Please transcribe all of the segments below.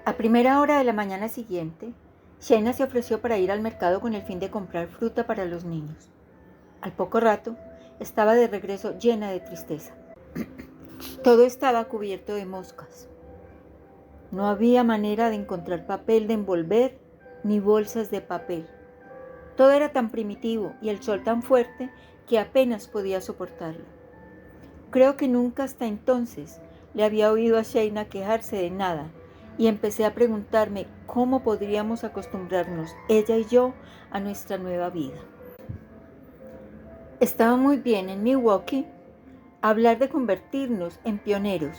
A primera hora de la mañana siguiente, Shaina se ofreció para ir al mercado con el fin de comprar fruta para los niños. Al poco rato, estaba de regreso llena de tristeza. Todo estaba cubierto de moscas. No había manera de encontrar papel de envolver ni bolsas de papel. Todo era tan primitivo y el sol tan fuerte que apenas podía soportarlo. Creo que nunca hasta entonces le había oído a Shaina quejarse de nada y empecé a preguntarme cómo podríamos acostumbrarnos, ella y yo, a nuestra nueva vida. Estaba muy bien en Milwaukee hablar de convertirnos en pioneros,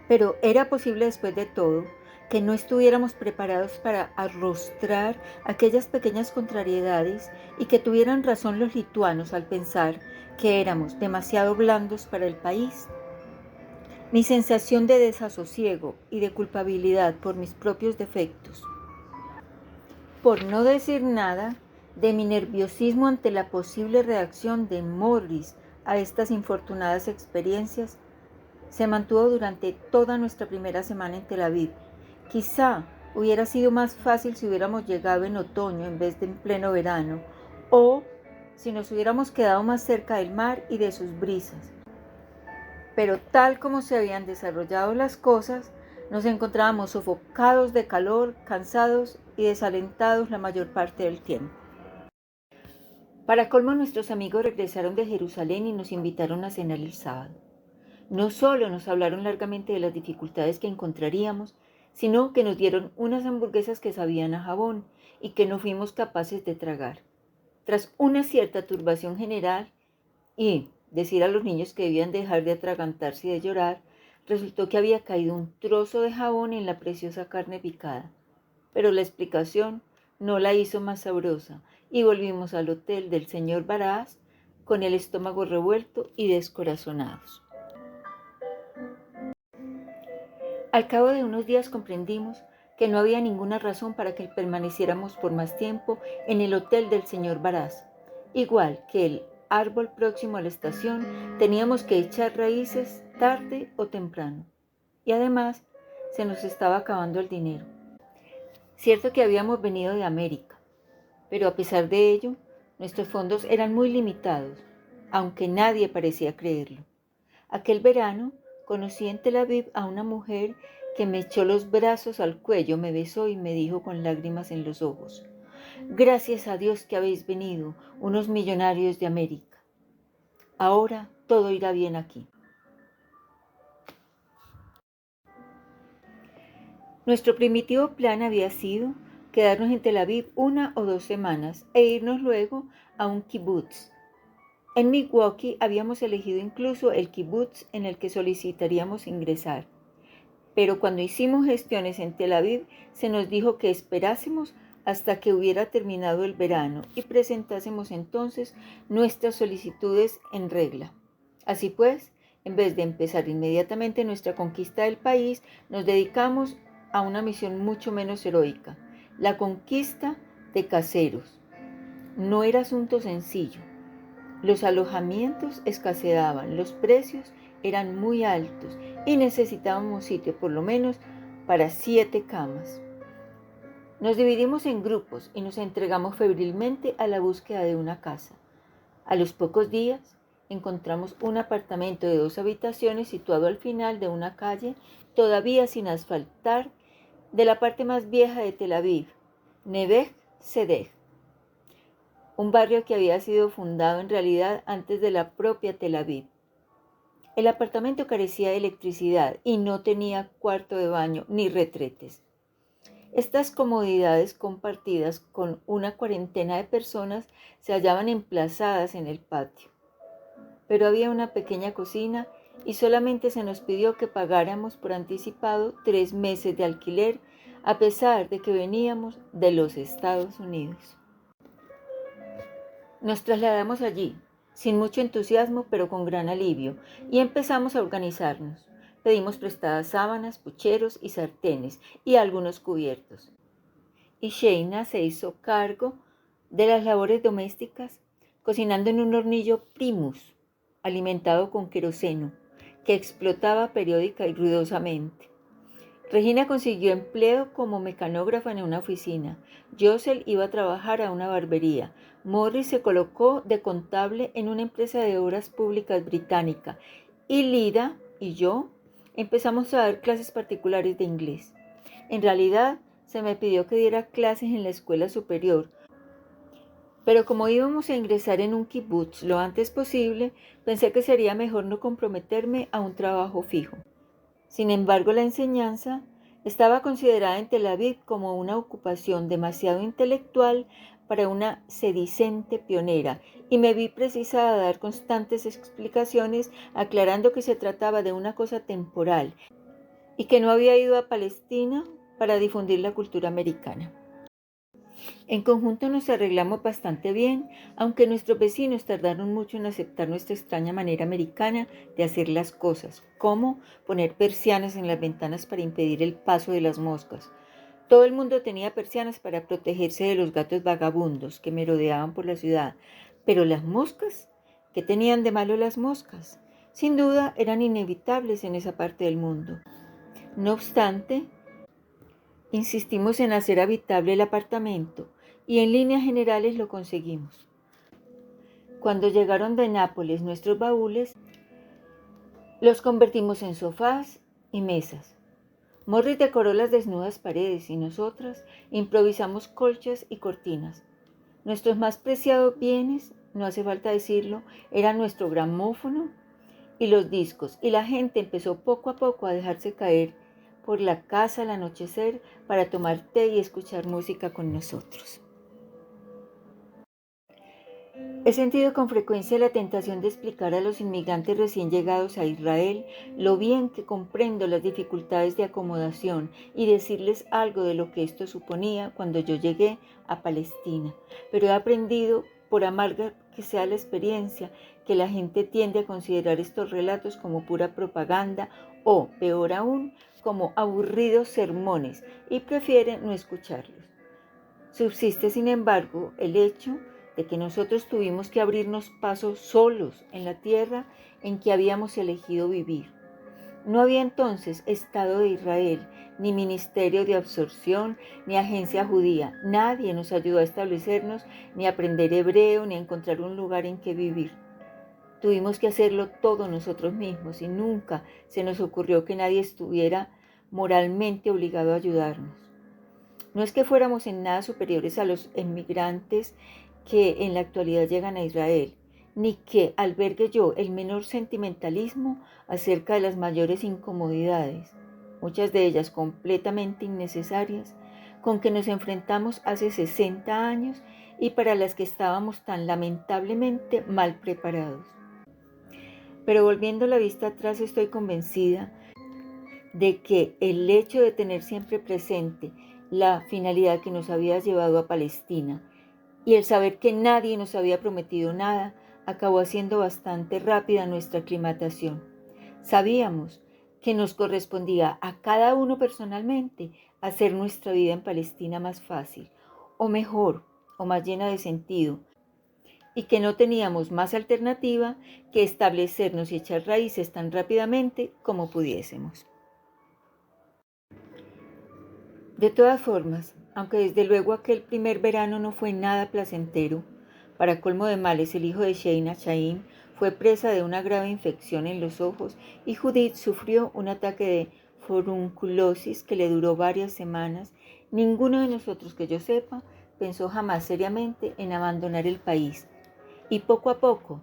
pero era posible después de todo que no estuviéramos preparados para arrostrar aquellas pequeñas contrariedades y que tuvieran razón los lituanos al pensar que éramos demasiado blandos para el país. Mi sensación de desasosiego y de culpabilidad por mis propios defectos, por no decir nada de mi nerviosismo ante la posible reacción de Morris a estas infortunadas experiencias, se mantuvo durante toda nuestra primera semana en Tel Aviv. Quizá hubiera sido más fácil si hubiéramos llegado en otoño en vez de en pleno verano, o si nos hubiéramos quedado más cerca del mar y de sus brisas. Pero tal como se habían desarrollado las cosas, nos encontrábamos sofocados de calor, cansados y desalentados la mayor parte del tiempo. Para colmo, nuestros amigos regresaron de Jerusalén y nos invitaron a cenar el sábado. No solo nos hablaron largamente de las dificultades que encontraríamos, sino que nos dieron unas hamburguesas que sabían a jabón y que no fuimos capaces de tragar. Tras una cierta turbación general y decir a los niños que debían dejar de atragantarse y de llorar, resultó que había caído un trozo de jabón en la preciosa carne picada. Pero la explicación no la hizo más sabrosa y volvimos al hotel del señor Barás con el estómago revuelto y descorazonados. Al cabo de unos días comprendimos que no había ninguna razón para que permaneciéramos por más tiempo en el hotel del señor Barás. Igual que el árbol próximo a la estación, teníamos que echar raíces tarde o temprano. Y además, se nos estaba acabando el dinero. Cierto que habíamos venido de América, pero a pesar de ello, nuestros fondos eran muy limitados, aunque nadie parecía creerlo. Aquel verano conocí en Tel Aviv a una mujer que me echó los brazos al cuello, me besó y me dijo con lágrimas en los ojos: «Gracias a Dios que habéis venido, unos millonarios de América. Ahora todo irá bien aquí». Nuestro primitivo plan había sido quedarnos en Tel Aviv 1 o 2 semanas e irnos luego a un kibutz. En Milwaukee habíamos elegido incluso el kibutz en el que solicitaríamos ingresar. Pero cuando hicimos gestiones en Tel Aviv, se nos dijo que esperásemos hasta que hubiera terminado el verano y presentásemos entonces nuestras solicitudes en regla. Así pues, en vez de empezar inmediatamente nuestra conquista del país, nos dedicamos a una misión mucho menos heroica: la conquista de caseros. No era asunto sencillo. Los alojamientos escaseaban, los precios eran muy altos y necesitábamos sitio por lo menos para 7 camas. Nos dividimos en grupos y nos entregamos febrilmente a la búsqueda de una casa. A los pocos días encontramos un apartamento de 2 habitaciones situado al final de una calle todavía sin asfaltar de la parte más vieja de Tel Aviv, Neve Tzedek, un barrio que había sido fundado en realidad antes de la propia Tel Aviv. El apartamento carecía de electricidad y no tenía cuarto de baño ni retretes. Estas comodidades, compartidas con una cuarentena de personas, se hallaban emplazadas en el patio. Pero había una pequeña cocina y solamente se nos pidió que pagáramos por anticipado 3 meses de alquiler, a pesar de que veníamos de los Estados Unidos. Nos trasladamos allí, sin mucho entusiasmo pero con gran alivio, y empezamos a organizarnos. Pedimos prestadas sábanas, pucheros y sartenes y algunos cubiertos. Y Shaina se hizo cargo de las labores domésticas, cocinando en un hornillo Primus, alimentado con queroseno, que explotaba periódica y ruidosamente. Regina consiguió empleo como mecanógrafa en una oficina. Josel iba a trabajar a una barbería. Morris se colocó de contable en una empresa de obras públicas británica. Y Lida y yo empezamos a dar clases particulares de inglés. En realidad, se me pidió que diera clases en la escuela superior, pero como íbamos a ingresar en un kibutz lo antes posible, pensé que sería mejor no comprometerme a un trabajo fijo. Sin embargo, la enseñanza estaba considerada en Tel Aviv como una ocupación demasiado intelectual para una sedicente pionera, y me vi precisada a dar constantes explicaciones aclarando que se trataba de una cosa temporal y que no había ido a Palestina para difundir la cultura americana. En conjunto nos arreglamos bastante bien, aunque nuestros vecinos tardaron mucho en aceptar nuestra extraña manera americana de hacer las cosas, como poner persianas en las ventanas para impedir el paso de las moscas. Todo el mundo tenía persianas para protegerse de los gatos vagabundos que merodeaban por la ciudad, pero las moscas, ¿qué tenían de malo las moscas? Sin duda eran inevitables en esa parte del mundo. No obstante, insistimos en hacer habitable el apartamento y en líneas generales lo conseguimos. Cuando llegaron de Nápoles nuestros baúles, los convertimos en sofás y mesas. Morris decoró las desnudas paredes y nosotras improvisamos colchas y cortinas. Nuestros más preciados bienes, no hace falta decirlo, eran nuestro gramófono y los discos, y la gente empezó poco a poco a dejarse caer por la casa al anochecer para tomar té y escuchar música con nosotros. He sentido con frecuencia la tentación de explicar a los inmigrantes recién llegados a Israel lo bien que comprendo las dificultades de acomodación y decirles algo de lo que esto suponía cuando yo llegué a Palestina, pero he aprendido, por amarga que sea la experiencia, que la gente tiende a considerar estos relatos como pura propaganda o, peor aún, como aburridos sermones y prefiere no escucharlos. Subsiste, sin embargo, el hecho de que nosotros tuvimos que abrirnos paso solos en la tierra en que habíamos elegido vivir. No había entonces Estado de Israel, ni Ministerio de Absorción, ni Agencia Judía. Nadie nos ayudó a establecernos, ni a aprender hebreo, ni a encontrar un lugar en que vivir. Tuvimos que hacerlo todo nosotros mismos y nunca se nos ocurrió que nadie estuviera moralmente obligado a ayudarnos. No es que fuéramos en nada superiores a los emigrantes que en la actualidad llegan a Israel, ni que albergue yo el menor sentimentalismo acerca de las mayores incomodidades, muchas de ellas completamente innecesarias, con que nos enfrentamos hace 60 años y para las que estábamos tan lamentablemente mal preparados. Pero volviendo la vista atrás, estoy convencida de que el hecho de tener siempre presente la finalidad que nos había llevado a Palestina y el saber que nadie nos había prometido nada, acabó haciendo bastante rápida nuestra aclimatación. Sabíamos que nos correspondía a cada uno personalmente hacer nuestra vida en Palestina más fácil, o mejor, o más llena de sentido, y que no teníamos más alternativa que establecernos y echar raíces tan rápidamente como pudiésemos. De todas formas, aunque desde luego aquel primer verano no fue nada placentero, para colmo de males el hijo de Sheina, Chaim, fue presa de una grave infección en los ojos y Judith sufrió un ataque de furunculosis que le duró varias semanas. Ninguno de nosotros, que yo sepa, pensó jamás seriamente en abandonar el país. Y poco a poco,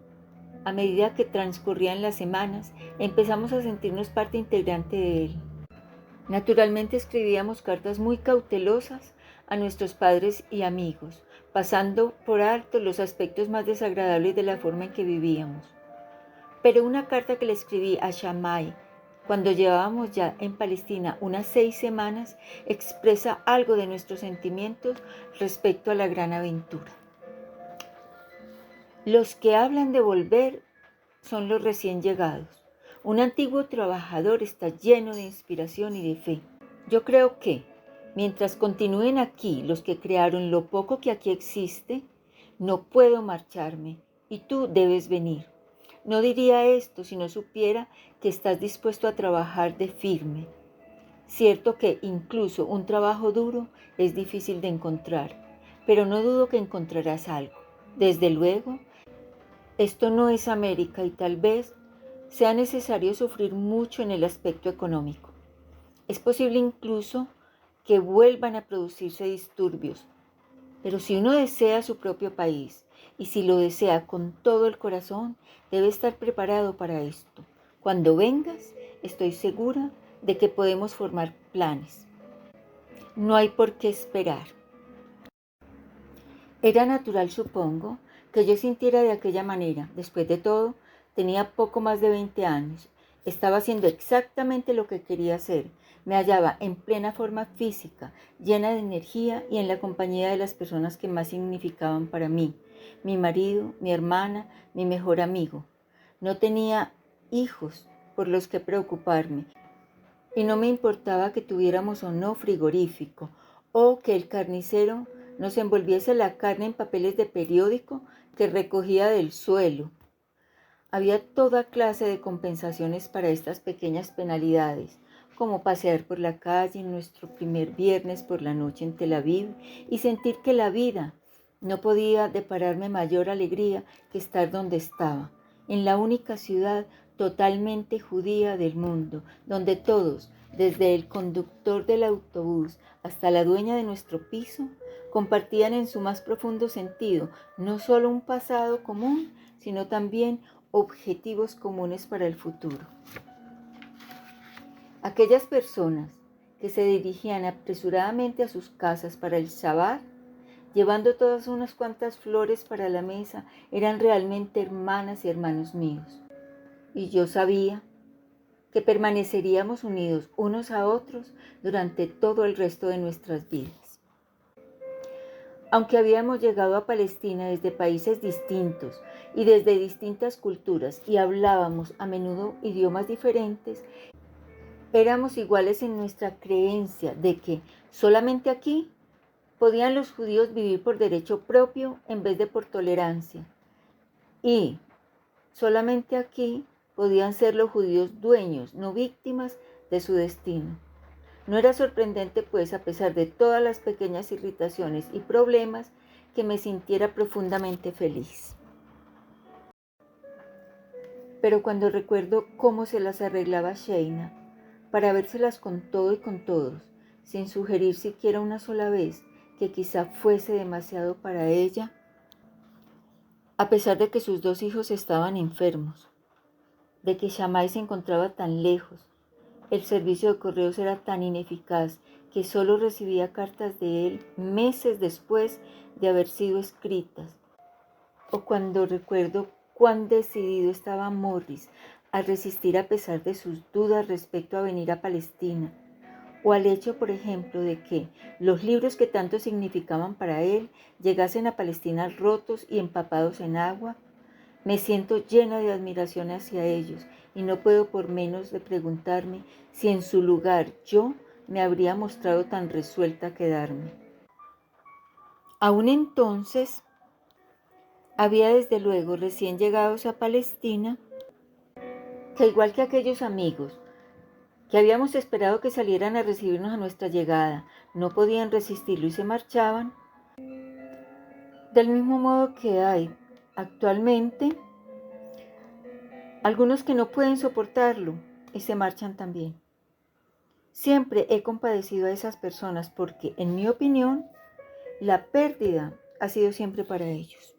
a medida que transcurrían las semanas, empezamos a sentirnos parte integrante de él. Naturalmente escribíamos cartas muy cautelosas a nuestros padres y amigos, pasando por alto los aspectos más desagradables de la forma en que vivíamos. Pero una carta que le escribí a Shammai, cuando llevábamos ya en Palestina unas 6 semanas, expresa algo de nuestros sentimientos respecto a la gran aventura. Los que hablan de volver son los recién llegados. Un antiguo trabajador está lleno de inspiración y de fe. Yo creo que, mientras continúen aquí los que crearon lo poco que aquí existe, no puedo marcharme y tú debes venir. No diría esto si no supiera que estás dispuesto a trabajar de firme. Cierto que incluso un trabajo duro es difícil de encontrar, pero no dudo que encontrarás algo. Desde luego, esto no es América y tal vez sea necesario sufrir mucho en el aspecto económico. Es posible incluso que vuelvan a producirse disturbios, pero si uno desea su propio país y si lo desea con todo el corazón, debe estar preparado para esto. Cuando vengas, estoy segura de que podemos formar planes. No hay por qué esperar. Era natural, supongo, que yo sintiera de aquella manera. Después de todo, tenía poco más de 20 años. Estaba haciendo exactamente lo que quería hacer. Me hallaba en plena forma física, llena de energía y en la compañía de las personas que más significaban para mí. Mi marido, mi hermana, mi mejor amigo. No tenía hijos por los que preocuparme y no me importaba que tuviéramos o no frigorífico o que el carnicero nos envolviese la carne en papeles de periódico que recogía del suelo. Había toda clase de compensaciones para estas pequeñas penalidades, como pasear por la calle en nuestro primer viernes por la noche en Tel Aviv y sentir que la vida no podía depararme mayor alegría que estar donde estaba, en la única ciudad totalmente judía del mundo, donde todos, desde el conductor del autobús hasta la dueña de nuestro piso, compartían en su más profundo sentido no solo un pasado común, sino también objetivos comunes para el futuro. Aquellas personas que se dirigían apresuradamente a sus casas para el Shabbat, llevando todas unas cuantas flores para la mesa, eran realmente hermanas y hermanos míos. Y yo sabía que permaneceríamos unidos unos a otros durante todo el resto de nuestras vidas. Aunque habíamos llegado a Palestina desde países distintos y desde distintas culturas y hablábamos a menudo idiomas diferentes, éramos iguales en nuestra creencia de que solamente aquí podían los judíos vivir por derecho propio en vez de por tolerancia. Y solamente aquí podían ser los judíos dueños, no víctimas de su destino. No era sorprendente, pues, a pesar de todas las pequeñas irritaciones y problemas, que me sintiera profundamente feliz. Pero cuando recuerdo cómo se las arreglaba Sheina, para vérselas con todo y con todos, sin sugerir siquiera una sola vez que quizá fuese demasiado para ella, a pesar de que sus 2 hijos estaban enfermos, de que Shammai se encontraba tan lejos, el servicio de correos era tan ineficaz que solo recibía cartas de él meses después de haber sido escritas. O cuando recuerdo cuán decidido estaba Morris a resistir a pesar de sus dudas respecto a venir a Palestina, o al hecho, por ejemplo, de que los libros que tanto significaban para él llegasen a Palestina rotos y empapados en agua, me siento llena de admiración hacia ellos y no puedo por menos de preguntarme si en su lugar yo me habría mostrado tan resuelta a quedarme. Aún entonces, había desde luego recién llegados a Palestina que, igual que aquellos amigos que habíamos esperado que salieran a recibirnos a nuestra llegada, no podían resistirlo y se marchaban, del mismo modo que hay actualmente algunos que no pueden soportarlo y se marchan también. Siempre he compadecido a esas personas porque, en mi opinión, la pérdida ha sido siempre para ellos.